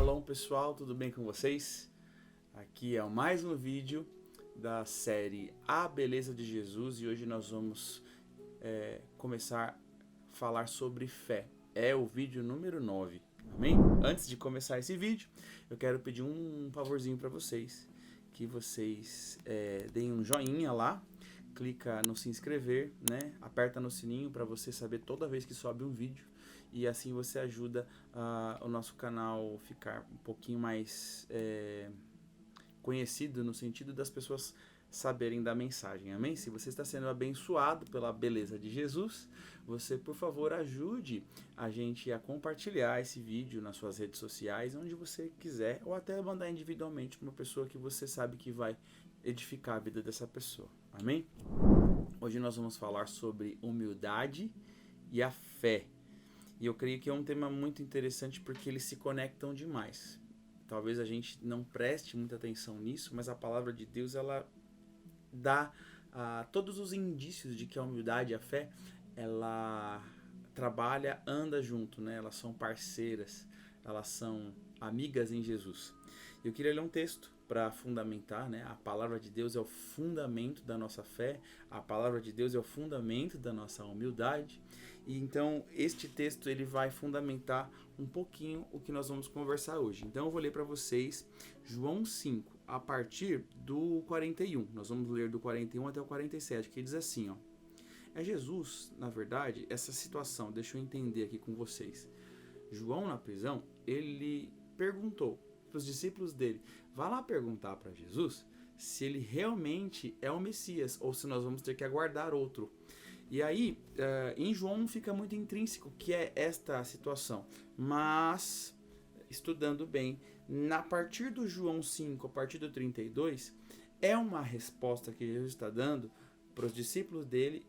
Shalom pessoal, tudo bem com vocês? Aqui é mais um vídeo da série A Beleza de Jesus e hoje nós vamos começar a falar sobre fé. É o vídeo número 9, amém? Antes de começar esse vídeo, eu quero pedir um favorzinho para vocês, que vocês deem um joinha lá, clica no se inscrever, né? Aperta no sininho para você saber toda vez que sobe um vídeo. E assim você ajuda o nosso canal ficar um pouquinho mais conhecido no sentido das pessoas saberem da mensagem, amém? Se você está sendo abençoado pela beleza de Jesus, você por favor ajude a gente a compartilhar esse vídeo nas suas redes sociais, onde você quiser, ou até mandar individualmente para uma pessoa que você sabe que vai edificar a vida dessa pessoa, amém? Hoje nós vamos falar sobre humildade e a fé. E eu creio que é um tema muito interessante porque eles se conectam demais. Talvez a gente não preste muita atenção nisso, mas a palavra de Deus ela dá todos os indícios de que a humildade e a fé ela trabalha, anda junto, né? Elas são parceiras, elas são amigas em Jesus. Eu queria ler um texto para fundamentar, né? A palavra de Deus é o fundamento da nossa fé, a palavra de Deus é o fundamento da nossa humildade. E então este texto ele vai fundamentar um pouquinho o que nós vamos conversar hoje. Então eu vou ler para vocês João 5, a partir do 41. Nós vamos ler do 41 até o 47, que diz assim, ó. É Jesus, na verdade, essa situação, deixa eu entender aqui com vocês. João na prisão, ele perguntou para os discípulos dele, vá lá perguntar para Jesus se ele realmente é o Messias ou se nós vamos ter que aguardar outro. E aí, em João não fica muito intrínseco que é esta situação, mas, estudando bem, a partir do João 5, a partir do 32, é uma resposta que Jesus está dando para os discípulos dele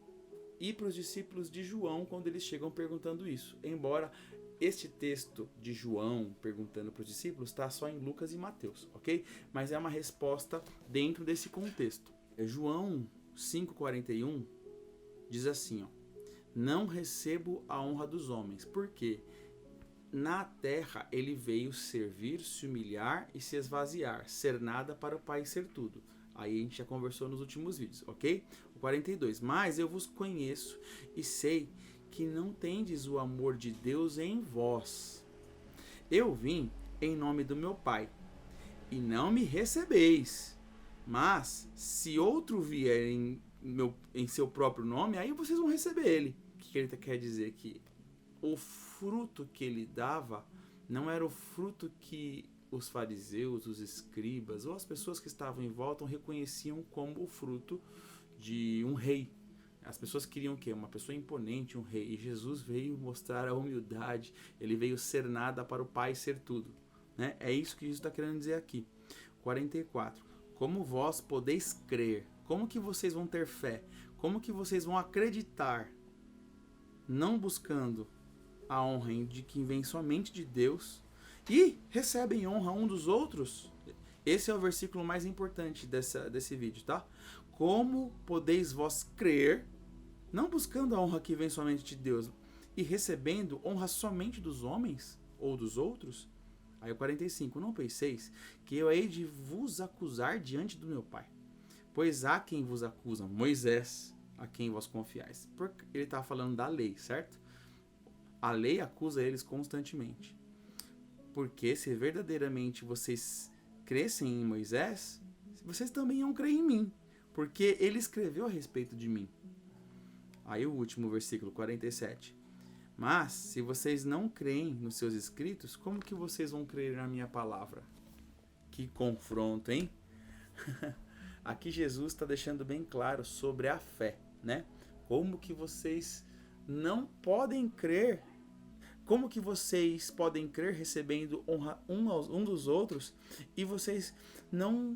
e para os discípulos de João quando eles chegam perguntando isso. Embora este texto de João perguntando para os discípulos está só em Lucas e Mateus, ok? Mas é uma resposta dentro desse contexto. João 5,41 diz assim, ó, não recebo a honra dos homens, porque na terra ele veio servir, se humilhar e se esvaziar, ser nada para o Pai ser tudo. Aí a gente já conversou nos últimos vídeos, ok? O 42, mas eu vos conheço e sei que não tendes o amor de Deus em vós. Eu vim em nome do meu Pai, e não me recebeis. Mas, se outro vier em seu próprio nome, aí vocês vão receber ele. O que ele quer dizer aqui? O fruto que ele dava não era o fruto que os fariseus, os escribas ou as pessoas que estavam em volta reconheciam como o fruto de um rei. As pessoas queriam o quê? Uma pessoa imponente, um rei. E Jesus veio mostrar a humildade. Ele veio ser nada para o Pai ser tudo. Né? É isso que Jesus está querendo dizer aqui. 44. Como vós podeis crer? Como que vocês vão ter fé? Como que vocês vão acreditar? Não buscando a honra de quem vem somente de Deus e recebem honra um dos outros? Esse é o versículo mais importante desse vídeo, tá? Como podeis vós crer, não buscando a honra que vem somente de Deus e recebendo honra somente dos homens ou dos outros? Aí o 45, não penseis que eu hei de vos acusar diante do meu Pai. Pois há quem vos acusa, Moisés, a quem vós confiais. Porque ele está falando da lei, certo? A lei acusa eles constantemente. Porque se verdadeiramente vocês crescem em Moisés, vocês também iam crer em mim. Porque ele escreveu a respeito de mim. Aí o último versículo, 47. Mas, se vocês não creem nos seus escritos, como que vocês vão crer na minha palavra? Que confronto, hein? Aqui Jesus está deixando bem claro sobre a fé, né? Como que vocês não podem crer? Como que vocês podem crer recebendo honra um dos outros e vocês não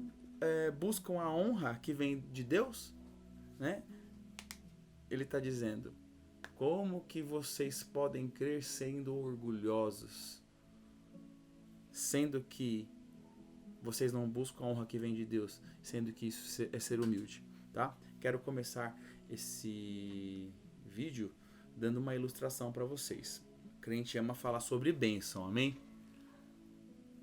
buscam a honra que vem de Deus? Né? Ele está dizendo, como que vocês podem crer sendo orgulhosos, sendo que vocês não buscam a honra que vem de Deus, sendo que isso é ser humilde, tá? Quero começar esse vídeo dando uma ilustração para vocês. O crente ama falar sobre bênção, amém?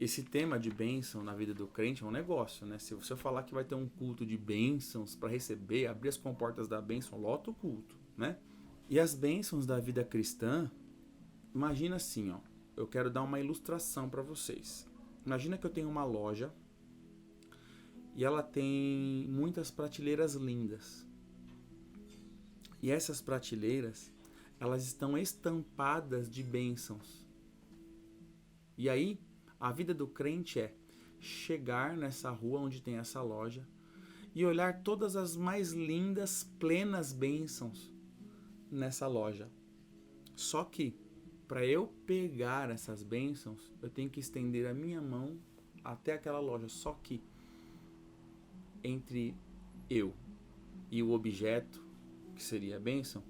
esse tema de bênção na vida do crente é um negócio, né? Se você falar que vai ter um culto de bênçãos para receber, abrir as comportas da bênção, lota o culto, né? E as bênçãos da vida cristã, imagina assim, ó. Eu quero dar uma ilustração para vocês. Imagina que eu tenho uma loja e ela tem muitas prateleiras lindas. E essas prateleiras, elas estão estampadas de bênçãos. E aí, a vida do crente é chegar nessa rua onde tem essa loja e olhar todas as mais lindas, plenas bênçãos nessa loja. Só que, para eu pegar essas bênçãos, eu tenho que estender a minha mão até aquela loja. Só que, entre eu e o objeto, que seria a bênção,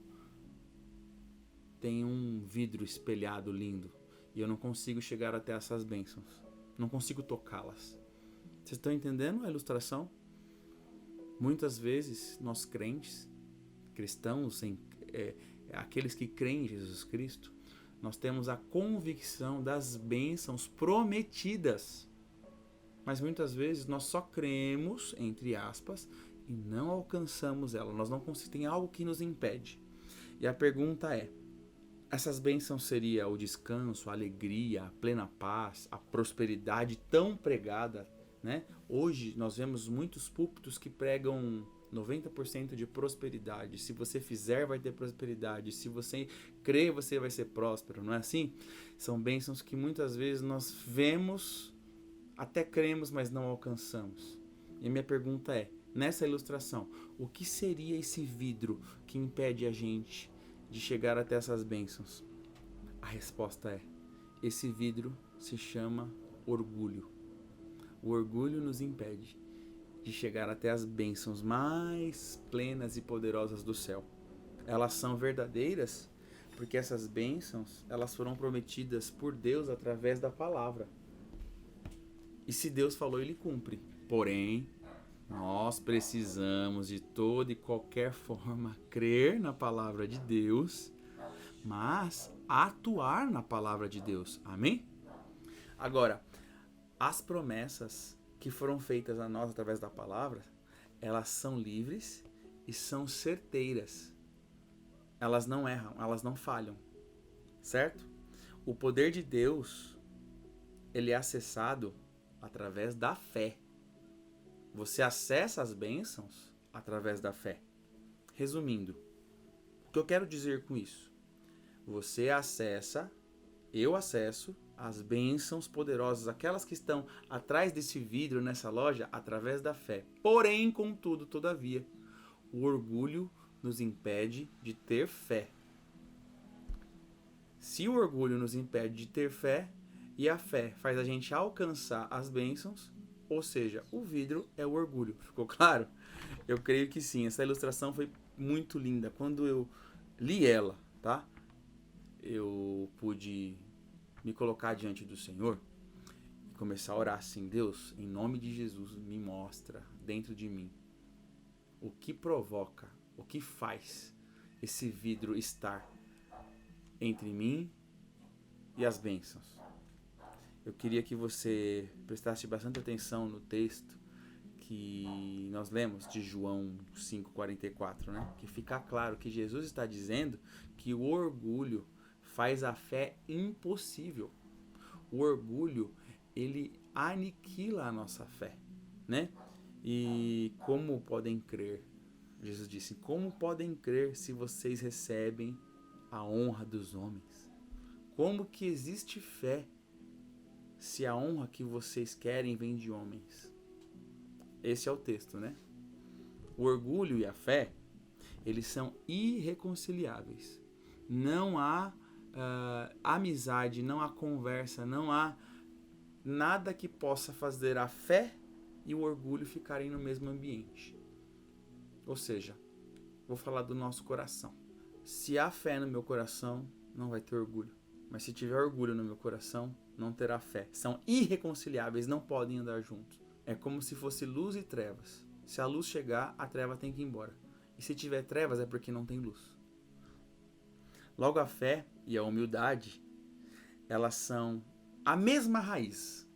tem um vidro espelhado lindo. E eu não consigo chegar até essas bênçãos. Não consigo tocá-las. Vocês estão entendendo a ilustração? Muitas vezes, nós crentes, cristãos, aqueles que creem em Jesus Cristo, nós temos a convicção das bênçãos prometidas. Mas muitas vezes nós só cremos, entre aspas, e não alcançamos ela. Nós não conseguimos, tem algo que nos impede. E a pergunta é, essas bênçãos seria o descanso, a alegria, a plena paz, a prosperidade tão pregada, né? Hoje nós vemos muitos púlpitos que pregam 90% de prosperidade. Se você fizer, vai ter prosperidade. Se você crer, você vai ser próspero, não é assim? São bênçãos que muitas vezes nós vemos, até cremos, mas não alcançamos. E a minha pergunta é, nessa ilustração, o que seria esse vidro que impede a gente de chegar até essas bênçãos? A resposta é, esse vidro se chama orgulho. O orgulho nos impede de chegar até as bênçãos mais plenas e poderosas do céu. Elas são verdadeiras porque essas bênçãos, elas foram prometidas por Deus através da palavra. E se Deus falou, Ele cumpre. Porém, nós precisamos de toda e qualquer forma crer na palavra de Deus, mas atuar na palavra de Deus. Amém? Agora, as promessas que foram feitas a nós através da palavra, elas são livres e são certeiras. Elas não erram, elas não falham. Certo? O poder de Deus, ele é acessado através da fé. Você acessa as bênçãos através da fé. Resumindo, o que eu quero dizer com isso? Você acessa, eu acesso as bênçãos poderosas, aquelas que estão atrás desse vidro nessa loja, através da fé. Porém, contudo, todavia, o orgulho nos impede de ter fé. Se o orgulho nos impede de ter fé, e a fé faz a gente alcançar as bênçãos, ou seja, o vidro é o orgulho. Ficou claro? Eu creio que sim. Essa ilustração foi muito linda. Quando eu li ela, tá? Eu pude me colocar diante do Senhor e começar a orar assim, Deus, em nome de Jesus, me mostra dentro de mim o que provoca, o que faz esse vidro estar entre mim e as bênçãos. Eu queria que você prestasse bastante atenção no texto que nós lemos de João 5,44, né? Que fica claro que Jesus está dizendo que o orgulho faz a fé impossível. O orgulho, ele aniquila a nossa fé, né? E como podem crer? Jesus disse, como podem crer se vocês recebem a honra dos homens? Como que existe fé se a honra que vocês querem vem de homens? Esse é o texto, né? O orgulho e a fé, eles são irreconciliáveis. Não há amizade, não há conversa, não há nada que possa fazer a fé e o orgulho ficarem no mesmo ambiente. Ou seja, vou falar do nosso coração. Se há fé no meu coração, não vai ter orgulho. Mas se tiver orgulho no meu coração, não terá fé. São irreconciliáveis, não podem andar juntos. É como se fosse luz e trevas. Se a luz chegar, a treva tem que ir embora. E se tiver trevas, é porque não tem luz. Logo, a fé e a humildade, elas são a mesma raiz.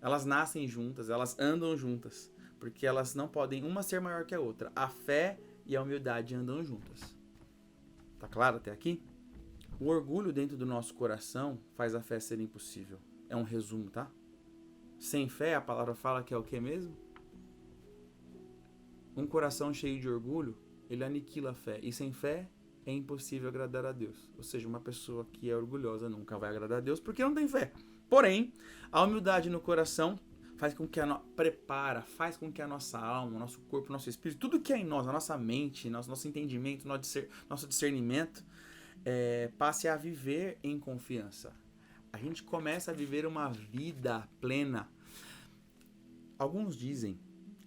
Elas nascem juntas, elas andam juntas, porque elas não podem uma ser maior que a outra. A fé e a humildade andam juntas. Tá claro até aqui? O orgulho dentro do nosso coração faz a fé ser impossível. É um resumo, tá? Sem fé, a palavra fala que é o que mesmo? Um coração cheio de orgulho, ele aniquila a fé. E sem fé, é impossível agradar a Deus. Ou seja, uma pessoa que é orgulhosa nunca vai agradar a Deus porque não tem fé. Porém, a humildade no coração faz com que faz com que a nossa alma, o nosso corpo, o nosso espírito, tudo que é em nós, a nossa mente, nosso entendimento, nosso discernimento, passe a viver em confiança. A gente começa a viver uma vida plena. Alguns dizem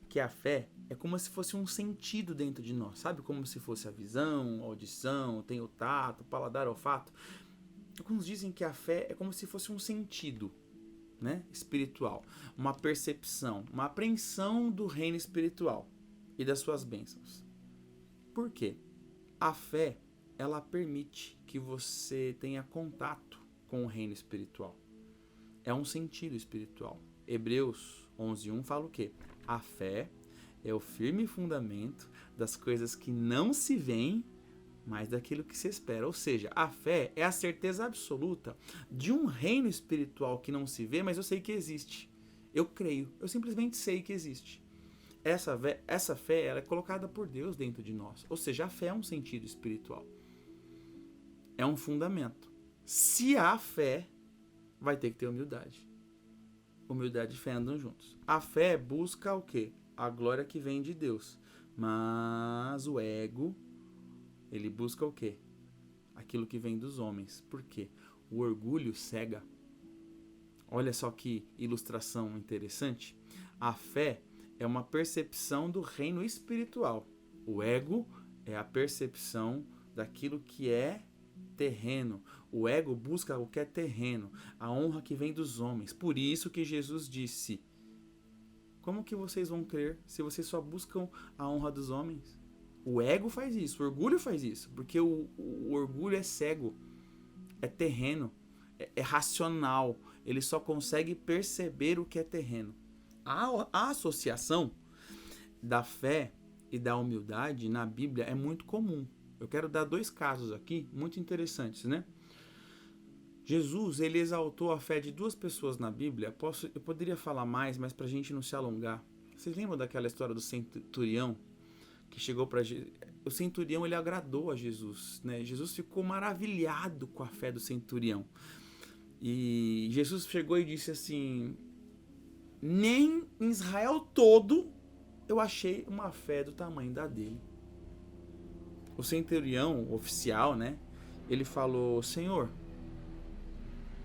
que a fé é como se fosse um sentido dentro de nós, sabe? Como se fosse a visão, a audição, tem o tato, o paladar, o olfato. Alguns dizem que a fé é como se fosse um sentido, né, espiritual, uma percepção, uma apreensão do reino espiritual e das suas bênçãos. Por quê? A fé, ela permite que você tenha contato com o reino espiritual. É um sentido espiritual. Hebreus 11:1 fala o quê? A fé é o firme fundamento das coisas que não se veem, mas daquilo que se espera. Ou seja, a fé é a certeza absoluta de um reino espiritual que não se vê, mas eu sei que existe. Eu creio, eu simplesmente sei que existe. Essa fé ela é colocada por Deus dentro de nós. Ou seja, a fé é um sentido espiritual. É um fundamento. Se há fé, vai ter que ter humildade. Humildade e fé andam juntos. A fé busca o quê? A glória que vem de Deus. Mas o ego, ele busca o quê? Aquilo que vem dos homens. Por quê? O orgulho cega. Olha só que ilustração interessante. A fé é uma percepção do reino espiritual. O ego é a percepção daquilo que é terreno. O ego busca o que é terreno, a honra que vem dos homens. Por isso que Jesus disse: como que vocês vão crer se vocês só buscam a honra dos homens? O ego faz isso, o orgulho faz isso, porque o orgulho é cego, é terreno, é racional. Ele só consegue perceber o que é terreno. A associação da fé e da humildade na Bíblia é muito comum. Eu quero dar 2 casos aqui muito interessantes, né? Jesus, ele exaltou a fé de 2 pessoas na Bíblia. Eu poderia falar mais, mas para a gente não se alongar. Vocês lembram daquela história do centurião que chegou para Jesus? O centurião, ele agradou a Jesus, né? Jesus ficou maravilhado com a fé do centurião. E Jesus chegou e disse assim: nem em Israel todo eu achei uma fé do tamanho da dele. O centurião oficial, né? Ele falou: Senhor,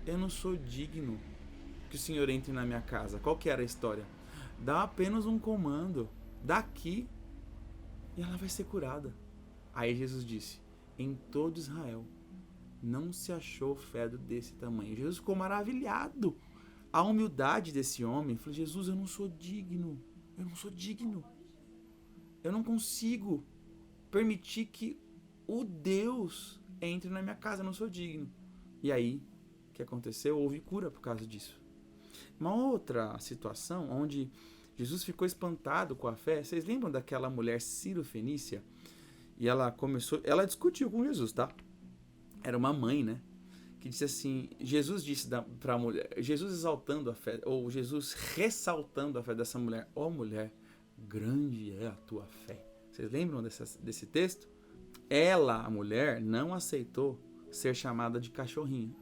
eu não sou digno que o Senhor entre na minha casa. Qual que era a história? Dá apenas um comando daqui e ela vai ser curada. Aí Jesus disse: em todo Israel não se achou fé desse tamanho. Jesus ficou maravilhado. A humildade desse homem. Falou: Jesus, eu não sou digno. Eu não sou digno. Eu não consigo permitir que o Deus entre na minha casa. Eu não sou digno. E aí, o que aconteceu? Houve cura por causa disso. Uma outra situação onde Jesus ficou espantado com a fé. Vocês lembram daquela mulher Ciro-fenícia? E ela discutiu com Jesus, tá? Era uma mãe, né? Que disse assim, Jesus disse para a mulher, Jesus exaltando a fé, ou Jesus ressaltando a fé dessa mulher: ó mulher, grande é a tua fé. Vocês lembram desse texto? Ela, a mulher, não aceitou ser chamada de cachorrinho.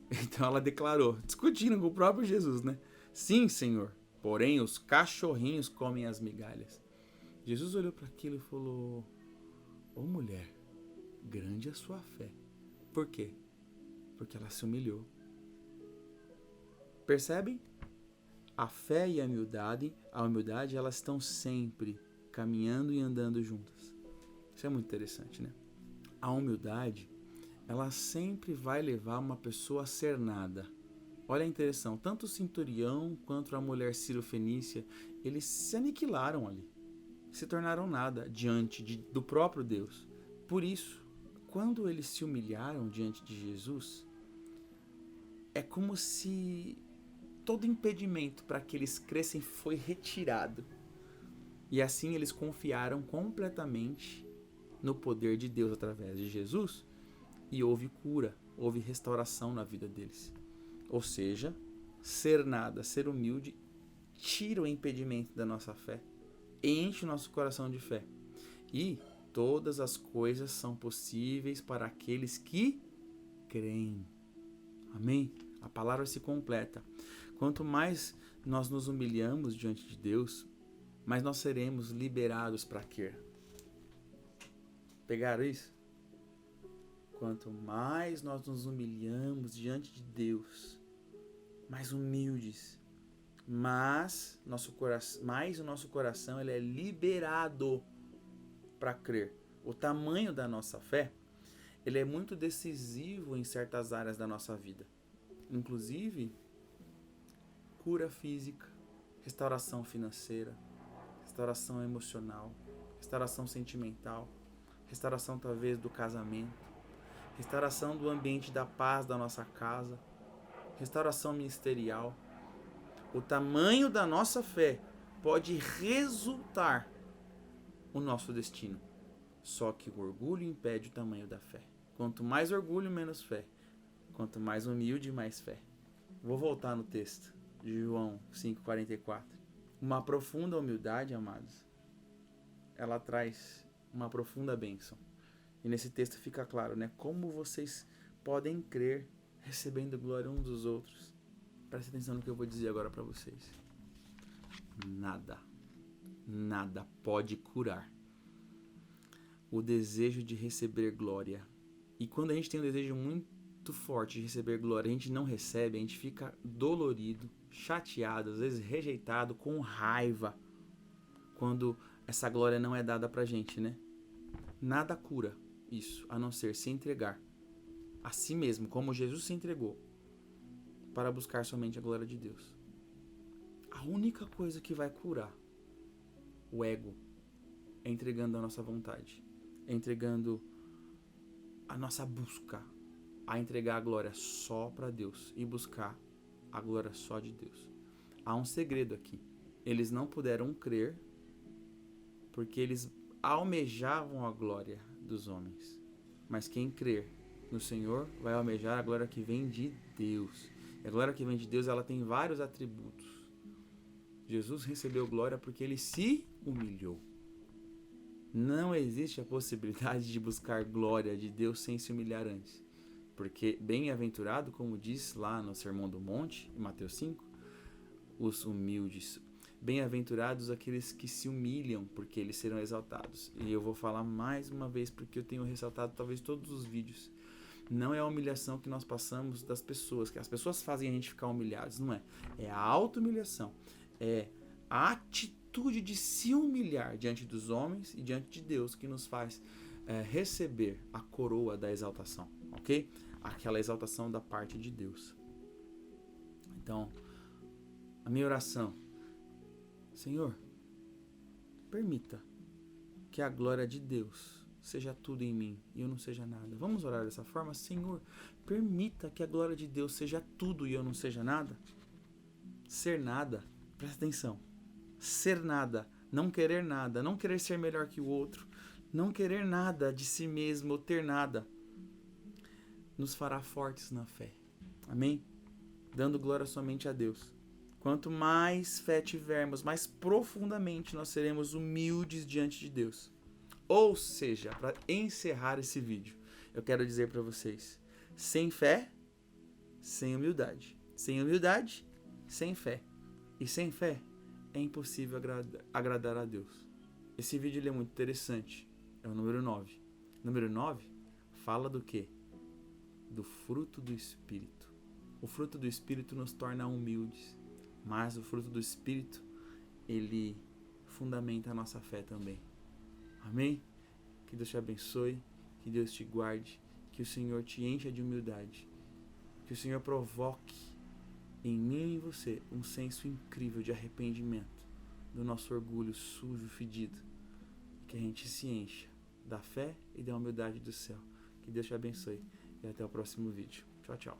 Então ela declarou, discutindo com o próprio Jesus, né? Sim, Senhor, porém os cachorrinhos comem as migalhas. Jesus olhou para aquilo e falou: ó mulher, grande é a sua fé. Por quê? Porque ela se humilhou. Percebem? A fé e a humildade, elas estão sempre caminhando e andando juntas. Isso é muito interessante, né? A humildade, ela sempre vai levar uma pessoa a ser nada. Olha a interessão, tanto o centurião quanto a mulher Ciro-fenícia, eles se aniquilaram ali, se tornaram nada diante do próprio Deus. Por isso, quando eles se humilharam diante de Jesus, é como se todo impedimento para que eles crescem foi retirado. E assim eles confiaram completamente no poder de Deus através de Jesus e houve cura, houve restauração na vida deles. Ou seja, ser nada, ser humilde, tira o impedimento da nossa fé, enche o nosso coração de fé. E todas as coisas são possíveis para aqueles que creem. Amém? A palavra se completa. Quanto mais nós nos humilhamos diante de Deus, mais nós seremos liberados para crer. Pegaram isso? Quanto mais nós nos humilhamos diante de Deus, mais humildes, mais o nosso coração ele é liberado para crer. O tamanho da nossa fé, ele é muito decisivo em certas áreas da nossa vida. Inclusive, cura física, restauração financeira, restauração emocional, restauração sentimental, restauração talvez do casamento, restauração do ambiente da paz da nossa casa, restauração ministerial. O tamanho da nossa fé pode resultar o nosso destino. Só que o orgulho impede o tamanho da fé. Quanto mais orgulho, menos fé. Quanto mais humilde, mais fé. Vou voltar no texto de João 5,44. Uma profunda humildade, amados, ela traz uma profunda bênção. E nesse texto fica claro, né? Como vocês podem crer recebendo glória uns dos outros. Preste atenção no que eu vou dizer agora para vocês. Nada pode curar o desejo de receber glória. E quando a gente tem um desejo muito forte de receber glória, a gente não recebe, a gente fica dolorido, chateado, às vezes rejeitado, com raiva, quando essa glória não é dada pra gente, né? Nada cura isso, a não ser se entregar a si mesmo, como Jesus se entregou, para buscar somente a glória de Deus. A única coisa que vai curar o ego é entregando a nossa vontade, é entregando a nossa busca, a entregar a glória só para Deus e buscar a glória só de Deus. Há um segredo aqui. Eles não puderam crer porque eles almejavam a glória dos homens. Mas quem crer no Senhor vai almejar a glória que vem de Deus. E a glória que vem de Deus, ela tem vários atributos. Jesus recebeu glória porque ele se humilhou. Não existe a possibilidade de buscar glória de Deus sem se humilhar antes. Porque bem-aventurado, como diz lá no Sermão do Monte, em Mateus 5, os humildes. Bem-aventurados aqueles que se humilham, porque eles serão exaltados. E eu vou falar mais uma vez, porque eu tenho ressaltado talvez todos os vídeos. Não é a humilhação que nós passamos das pessoas, que as pessoas fazem a gente ficar humilhados, não é. É a auto-humilhação. É a atitude de se humilhar diante dos homens e diante de Deus que nos faz receber a coroa da exaltação, ok? Aquela exaltação da parte de Deus. Então, a minha oração: Senhor, permita que a glória de Deus seja tudo em mim e eu não seja nada. Vamos orar dessa forma? Senhor, permita que a glória de Deus seja tudo e eu não seja nada. Ser nada, presta atenção. Ser nada, não querer ser melhor que o outro, não querer nada de si mesmo ou ter nada, nos fará fortes na fé. Amém? Dando glória somente a Deus. Quanto mais fé tivermos, mais profundamente nós seremos humildes diante de Deus. Ou seja, para encerrar esse vídeo, eu quero dizer para vocês: sem fé, sem humildade. Sem humildade, sem fé. E sem fé, é impossível agradar a Deus. Esse vídeo ele é muito interessante. É o número 9. Número 9 fala do quê? Do fruto do Espírito. O fruto do Espírito nos torna humildes. Mas o fruto do Espírito, ele fundamenta a nossa fé também. Amém? Que Deus te abençoe, que Deus te guarde, que o Senhor te encha de humildade, que o Senhor provoque em mim e em você um senso incrível de arrependimento do nosso orgulho sujo, fedido, que a gente se encha da fé e da humildade do céu. Que Deus te abençoe e até o próximo vídeo. Tchau, tchau.